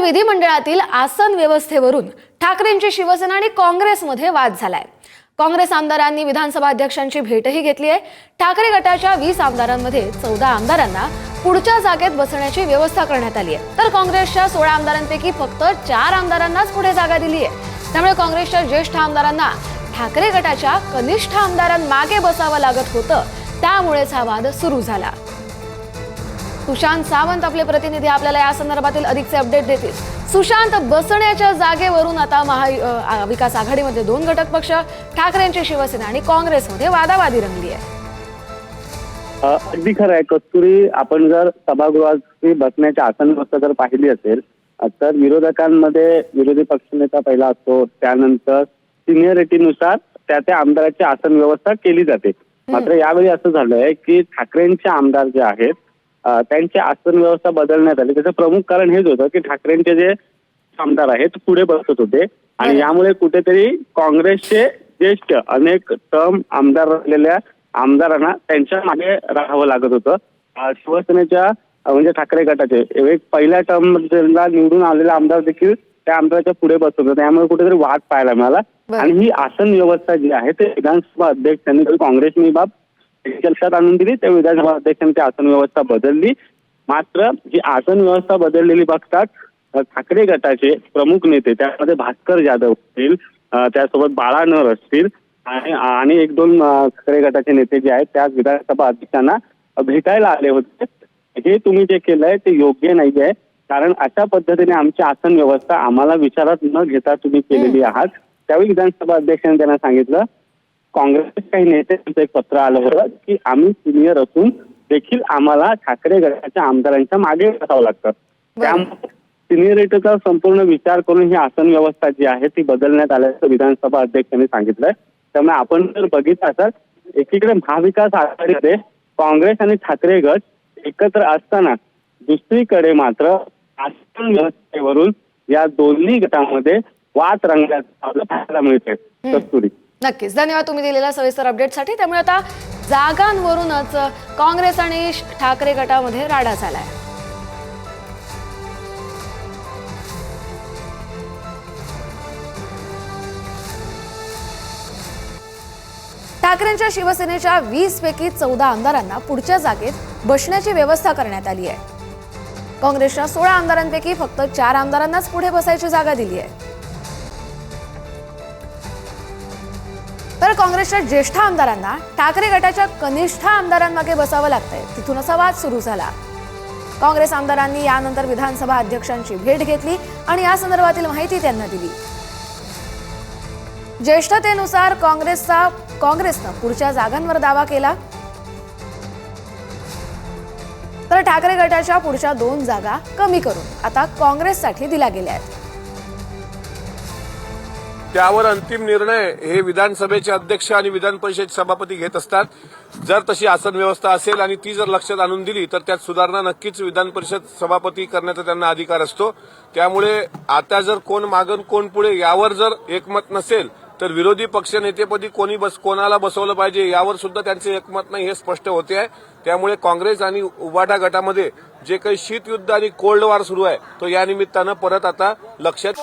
विधिमंडळातील आसन व्यवस्थेवरून ठाकरेंची शिवसेना आणि काँग्रेसमध्ये वाद झालाय। काँग्रेस आमदारांनी विधानसभा अध्यक्षांची भेटही घेतली आहे। ठाकरे गटाच्या 20 आमदारांमध्ये 14 आमदारांना पुढच्या जागेत बसण्याची व्यवस्था करण्यात आली आहे, तर काँग्रेसच्या 16 आमदारांपैकी फक्त 4 आमदारांनाच पुढे जागा दिली आहे। त्यामुळे काँग्रेसच्या ज्येष्ठ आमदारांना ठाकरे गटाच्या कनिष्ठ आमदारांमागे बसावं लागत होतं, त्यामुळेच हा वाद सुरू झाला। सुशांत सावंत आपले प्रतिनिधी आपल्याला या संदर्भातील अधिकचे अपडेट देतील। सुशांत, बसण्याच्या जागेवरून आता महाविकास आघाडीमध्ये 2 घटक पक्ष ठाकरेंची शिवसेना आणि काँग्रेसमध्ये वादावादी रंगली आहे। अगदी खरं आहे कस्तुरी, आपण जर सभागृहाची बसण्याची आसन व्यवस्था जर पाहिली असेल तर विरोधकांमध्ये विरोधी पक्षनेता पहिला असतो, त्यानंतर सिनियरिटीनुसार त्या आमदाराची आसन व्यवस्था केली जाते। मात्र यावेळी असं झालंय की ठाकरेंचे आमदार जे आहेत त्यांची आसन व्यवस्था बदलण्यात आली। त्याचं प्रमुख कारण हेच होतं की ठाकरेंचे जे आमदार आहेत पुढे बसत होते आणि यामुळे कुठेतरी काँग्रेसचे ज्येष्ठ अनेक टर्म आमदार राहिलेल्या आमदारांना त्यांच्या मागे राहावं लागत होतं। शिवसेनेच्या म्हणजे ठाकरे गटाचे एक पहिल्या टर्म निवडून आलेला आमदार देखील त्या आमदाराच्या पुढे बसत होता, त्यामुळे कुठेतरी वाद पाहायला मिळाला। आणि ही आसन व्यवस्था जी आहे ते विधानसभा अध्यक्षांनी काँग्रेसने बाब लक्षात आणून दिली, त्या विधानसभा अध्यक्षांनी ती आसन व्यवस्था बदलली। मात्र ही आसन व्यवस्था बदललेली बघतात ठाकरे गटाचे प्रमुख नेते, त्यामध्ये भास्कर जाधव असतील, त्यासोबत बाळा नर असतील आणि 1-2 ठाकरे गटाचे नेते जे आहेत त्या विधानसभा अध्यक्षांना भेटायला आले होते। हे तुम्ही जे केलंय ते योग्य नाही आहे, कारण अशा पद्धतीने आमची आसन व्यवस्था आम्हाला विचारात न घेता तुम्ही केलेली आहात। त्यावेळी विधानसभा अध्यक्षांनी त्यांना सांगितलं, काँग्रेसचे काही नेत्यांचं एक पत्र आलं होतं की आम्ही सिनियर असून देखील आम्हाला ठाकरे गटाच्या आमदारांच्या मागे बसावं लागतं, त्यामुळे सिनियरिटीचा संपूर्ण विचार करून ही आसन व्यवस्था जी आहे ती बदलण्यात आल्याचं विधानसभा अध्यक्षांनी सांगितलंय। त्यामुळे आपण जर बघितलं तर एकीकडे महाविकास आघाडीमध्ये काँग्रेस आणि ठाकरे गट एकत्र असताना दुसरीकडे मात्र आसन व्यवस्थेवरून या दोन्ही गटांमध्ये वाद रंगल्याचं आपल्याला पाहायला मिळते। कस्तुरी, नक्कीच धन्यवाद तुम्ही दिलेल्या सविस्तर अपडेटसाठी। त्यामुळे आता जागांवरूनच काँग्रेस आणि ठाकरे गटामध्ये राडा झालाय। ठाकरेंच्या शिवसेनेच्या 20 पैकी 14 आमदारांना पुढच्या जागेत बसण्याची व्यवस्था करण्यात आली आहे। काँग्रेसच्या 16 आमदारांपैकी फक्त 4 आमदारांनाच पुढे बसायची जागा दिली आहे, तर काँग्रेसच्या ज्येष्ठ आमदारांना ठाकरे गटाच्या कनिष्ठ आमदारांमागे बसावं लागतंय। तिथून असा वाद सुरू झाला। काँग्रेस आमदारांनी यानंतर विधानसभा अध्यक्षांची भेट घेतली आणि या संदर्भातील माहिती त्यांना दिली। ज्येष्ठतेनुसार काँग्रेसनं पुढच्या जागांवर दावा केला, तर ठाकरे गटाच्या पुढच्या 2 जागा कमी करून आता काँग्रेससाठी दिल्या गेल्या आहेत। त्यावर अंतिम निर्णय हे विधानसभेचे अध्यक्ष आणि विधान परिषद सभापती घेत असतात। जर तशी आसन व्यवस्था असेल आणि ती जर लक्षात आणून दिली तर त्यात सुधारणा नक्कीच विधान परिषद सभापती करण्याचा त्यांना अधिकार असतो। त्यामुळे आता जर कोण मागण कोण पुढे यावर जर एकमत नसेल तर विरोधी पक्षनेतेपदी कोणाला बसवलं पाहिजे यावर सुद्धा त्यांचे एकमत नाही हे स्पष्ट होते आहे। त्यामुळे काँग्रेस आणि उभाटा गटामध्ये जे काही शीतयुद्ध आणि कोल्ड वॉर सुरू आहे तो या निमित्तानं परत आता लक्षात